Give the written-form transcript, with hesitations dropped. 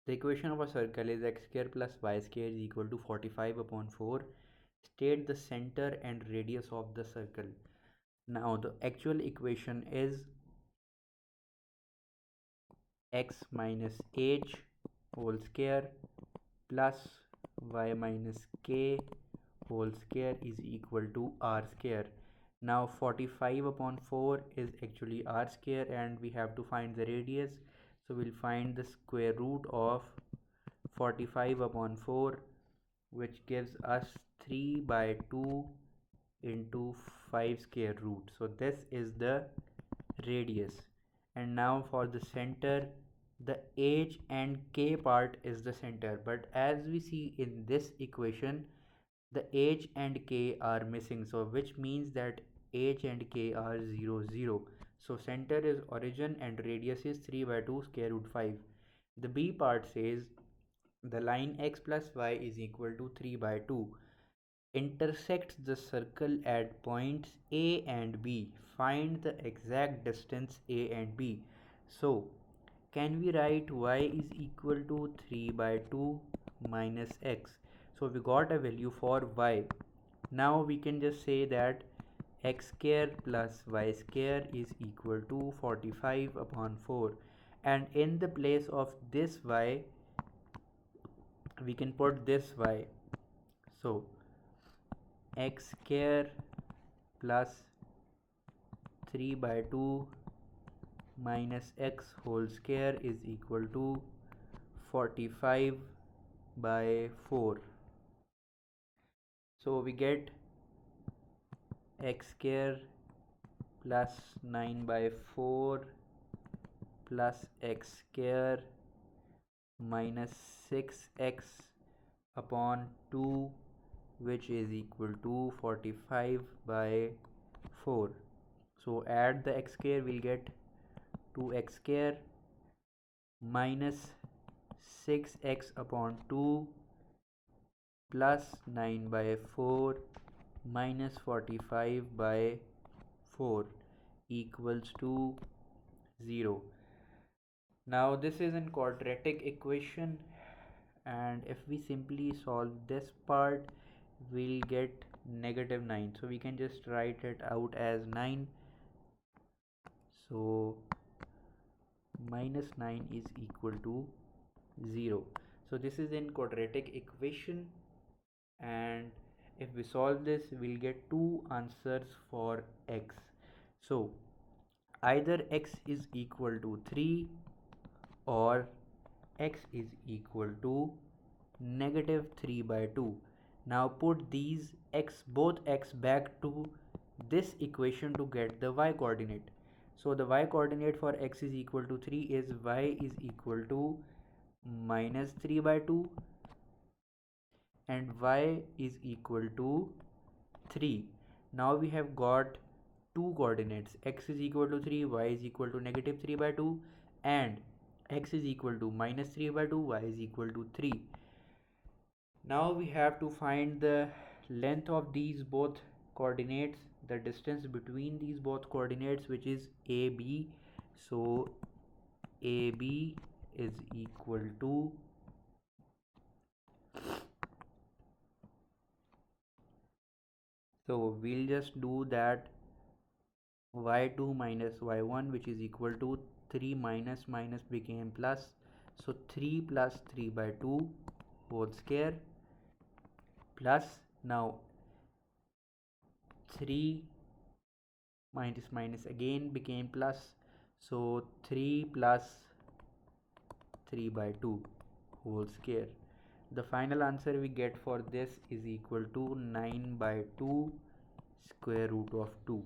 The equation of a circle is x square plus y square is equal to 45 upon 4. State the center and radius of the circle. Now the actual equation is x minus h whole square plus y minus k whole square is equal to r square. Now 45 upon 4 is actually r square and we have to find the radius. So we'll find the square root of 45 upon 4, which gives us 3 by 2 into 5 square root. So this is the radius. And now for the center, the h and k part is the center, but as we see in this equation, the h and k are missing, so which means that h and k are 0 0. So center is origin and radius is 3 by 2 square root 5. The b part says the line x plus y is equal to 3 by 2 intersects the circle at points A and B. Find the exact distance A and B. So, can we write y is equal to 3 by 2 minus x? So, we got a value for y. Now, we can just say that x square plus y square is equal to 45 upon 4. And in the place of this y, we can put this y. So, x square plus 3 by 2 minus x whole square is equal to 45 by 4. So we get x square plus 9 by 4 plus x square minus 6x upon 2, which is equal to 45 by 4. So add the x square, we'll get 2x square minus 6x upon 2 plus 9 by 4 minus 45 by 4 equals to 0. Now this is in quadratic equation, and if we simply solve this part, we'll get negative 9. So we can just write it out as 9. So minus 9 is equal to 0. So this is in quadratic equation, and if we solve this, we'll get two answers for x. So either x is equal to 3 or x is equal to negative 3 by 2. Now put these both x back to this equation to get the y coordinate. So the y coordinate for x is equal to 3 is y is equal to minus 3 by 2 and y is equal to 3. Now we have got two coordinates, x is equal to 3, y is equal to negative 3 by 2, and x is equal to minus 3 by 2, y is equal to 3. Now we have to find the length of these both coordinates, the distance between these both coordinates, which is AB. So AB is equal to so we'll just do that y2 minus y1, which is equal to 3 minus minus became plus, so 3 plus 3 by 2 whole square plus now 3 minus minus again became plus, so 3 plus 3 by 2 whole square. The final answer we get for this is equal to 9 by 2 square root of 2.